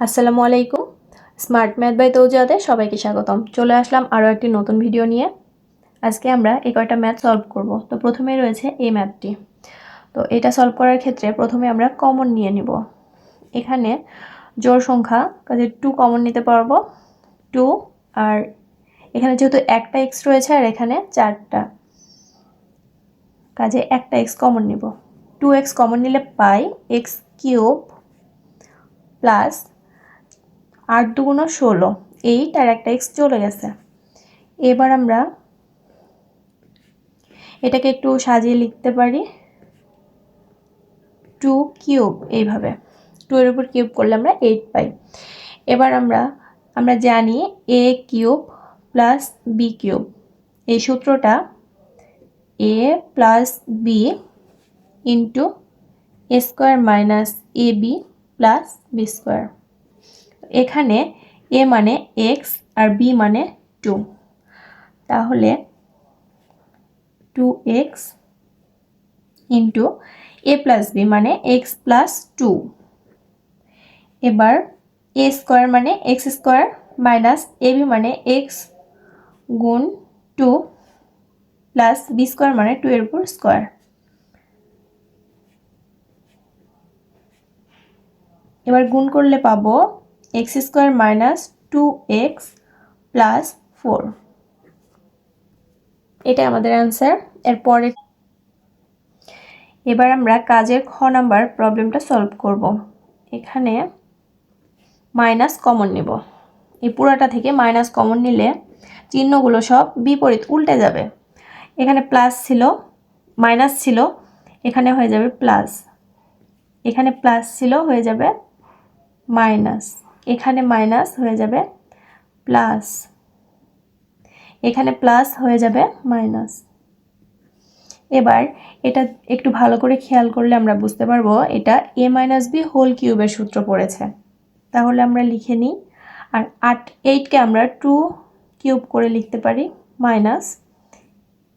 আসসালামু আলাইকুম। Smart math by তৌজাতে সবাইকে স্বাগতম। চলে আসলাম আরও একটি নতুন ভিডিও নিয়ে। আজকে আমরা এই কয়টা ম্যাথ সলভ করব। তো প্রথমেই রয়েছে এই ম্যাথটি। তো এটা সলভ করার ক্ষেত্রে প্রথমে আমরা কমন নিয়ে নিব। এখানে জোড় সংখ্যা কাজে 2 কমন নিতে পারবো। 2 আর এখানে যেহেতু একটা x রয়েছে আর এখানে 4টা, কাজে একটা x কমন নিব। 2x কমন নিলে পাই x³ প্লাস 8 দুগুণ 16, 8 আর একটা x চলে গেছে। এবার আমরা এটাকে একটু সাজিয়ে লিখতে পারি 2³ এইভাবে। 2 এর উপর কিউব করলে আমরা 8 পাই। এবার আমরা জানি a³ প্লাস b³ এই সূত্রটা a plus b into a square minus ab plus b square. এখানে a মানে x আর b মানে 2, তাহলে 2x into a plus b মানে x প্লাস 2। এবার a স্কোয়ার মানে x স্কোয়ার মাইনাস ab মানে x গুণ 2 প্লাস b স্কোয়ার মানে 2 এর উপর স্কোয়ার। এবার গুণ করলে পাবো x square minus 2x plus 4। এটা আমাদের অ্যান্সার। এরপরে এবার আমরা কাজের খ নাম্বার প্রবলেমটা সলভ করব। এখানে মাইনাস কমন নেব। এই পুরোটা থেকে মাইনাস কমন নিলে চিহ্নগুলো সব বিপরীত উল্টে যাবে। এখানে প্লাস ছিল, মাইনাস ছিল, এখানে হয়ে যাবে প্লাস। এখানে প্লাস ছিল, হয়ে যাবে মাইনাস। এখানে মাইনাস হয়ে যাবে প্লাস। এখানে প্লাস হয়ে যাবে মাইনাস। এবার এটা একটু ভালো করে খেয়াল করলে আমরা বুঝতে পারবো এটা a মাইনাস b হোল কিউবের সূত্র পড়েছে। তাহলে আমরা লিখে নিই। আর 8কে আমরা 2 কিউব করে লিখতে পারি minus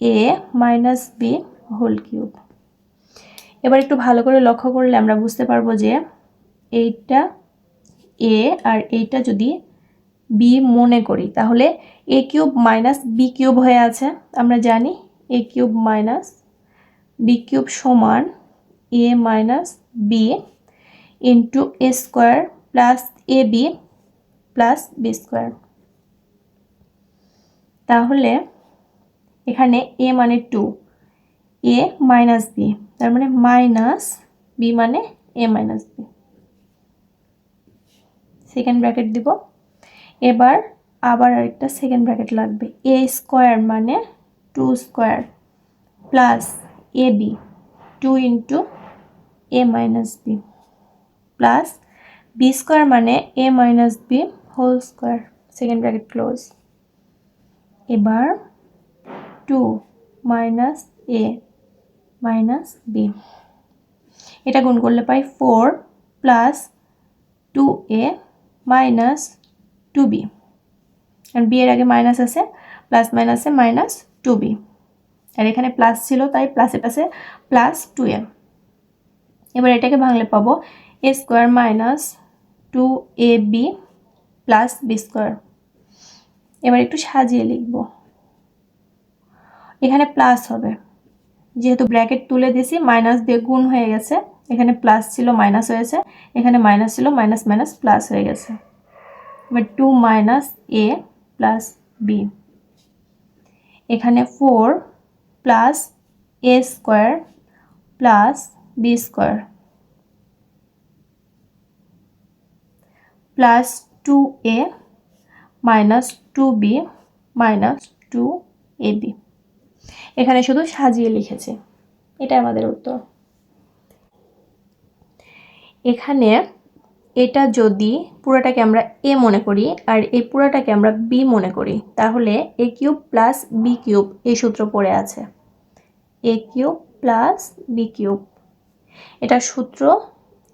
a minus b whole cube. এবার একটু ভালো করে লক্ষ্য করলে আমরা বুঝতে পারবো যে এইটা a আর এইটা যদি b মনে করি তাহলে a cube minus b cube হয়ে আছে। আমরা জানি a cube minus b cube সমান a minus b into a square plus ab plus b square. তাহলে এখানে a মানে 2, a মাইনাস b, তার মানে মাইনাস b মানে a minus b। Second bracket দিব। এবার আবার আরেকটা সেকেন্ড ব্র্যাকেট লাগবে। a স্কোয়ার মানে 2 square plus ab 2 into a minus b plus b square মানে a minus b whole square. Second bracket close. এবার 2 মাইনাস a মাইনাস b, এটা গুণ করলে পাই 4 প্লাস 2a মাইনাস 2b, কারণ b এর আগে মাইনাস আছে, প্লাস মাইনাসে মাইনাস 2b, আর এখানে প্লাস ছিল তাই প্লাসে পাশে প্লাস 2a। এবার এটাকে ভাঙলে পাবো a square minus 2ab plus b square. এবার একটু সাজিয়ে লিখব। এখানে প্লাস হবে, যেহেতু ব্র্যাকেট তুলে দিয়েছি মাইনাস দিয়ে গুণ হয়ে গেছে। এখানে প্লাস ছিল মাইনাস হয়েছে, এখানে মাইনাস ছিল মাইনাস মাইনাস প্লাস হয়ে গেছে। এবার 2 মাইনাস a প্লাস b, এখানে 4 plus a square plus b square plus 2a minus 2b minus 2ab। এখানে শুধু সাজিয়ে লিখেছি। এটা আমাদের উত্তর। এখানে এটা যদি পুরোটাকে আমরা a মনে করি আর এই পুরোটাকে আমরা b মনে করি তাহলে a cube plus b cube এই সূত্র পড়ে আছে। a cube plus b cube, এটা সূত্র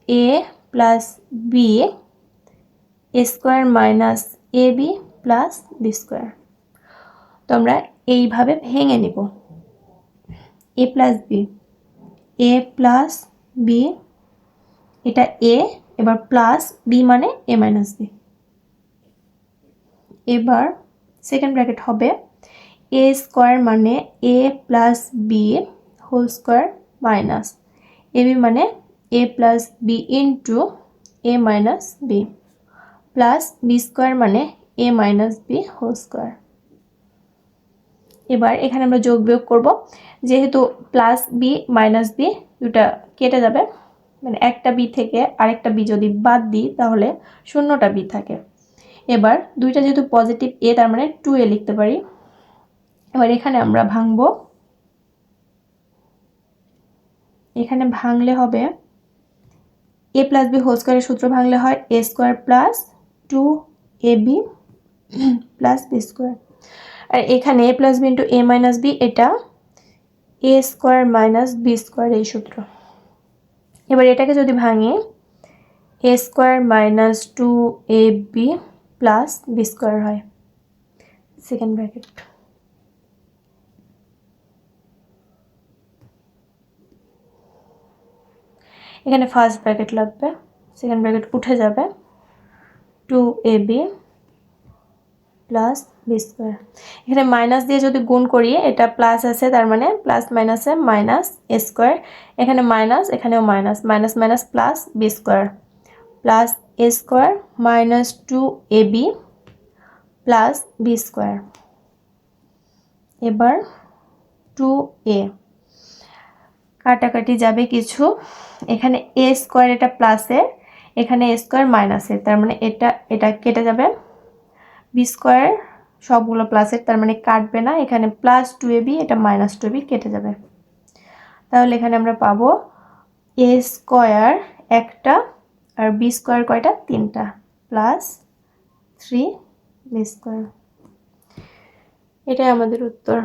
a plus b a square minus ab plus b square. তো আমরা এইভাবে ভেঙে নিব। a plus b, a plus b, এটা a এবার প্লাস বি মানে এ মাইনাস বি। এবার সেকেন্ড ব্র্যাকেট হবে এ স্কোয়ার মানে A plus B whole square minus A B মানে A plus B into A minus B plus B square মানে A minus B whole square. এবার এখানে আমরা যোগ বিয়োগ করব, যেহেতু প্লাস বি মাইনাস বি দুটা কেটে যাবে, মানে একটা বি থেকে আরেকটা বি যদি বাদ দিই তাহলে শূন্যটা বি থাকে। এবার দুইটা যেহেতু পজিটিভ এ তার মানে 2a লিখতে পারি। এবার এখানে আমরা ভাঙবো, এখানে ভাঙলে হবে এ প্লাস বি হোল স্কোয়ারের সূত্র ভাঙলে হয় A square plus 2ab plus B square. আর এখানে A plus B into A minus B, এটা A square minus B square এই সূত্র। এবার এটাকে যদি ভাঙি A square minus 2ab plus B square হয় সেকেন্ড ব্র্যাকেট। এখানে ফার্স্ট ব্র্যাকেট লাগবে, সেকেন্ড ব্র্যাকেট উঠে যাবে 2ab প্লাস বি স্কোয়ার। এখানে মাইনাস দিয়ে যদি গুণ করি এটা প্লাস আছে, তার মানে প্লাস মাইনাসে মাইনাস এ স্কোয়ার, এখানে মাইনাস এখানেও minus, minus minus plus B square plus A square minus 2ab plus B square. এবার 2a কাটাকাটি যাবে কিছু, এখানে এ স্কোয়ার এটা প্লাসের, এখানে এ স্কোয়ার মাইনাসের, তার মানে এটা কেটে যাবে। বি স্কোয়ার সবগুলো প্লাসের, তার মানে কাটবে না, এখানে প্লাস 2ab এটা মাইনাস 2ab কেটে যাবে। তাহলে এখানে আমরা পাবো এ স্কোয়ার একটা আর বি স্কোয়ার কয়টা, 3টা, প্লাস 3 বি স্কোয়ার। এটাই আমাদের উত্তর।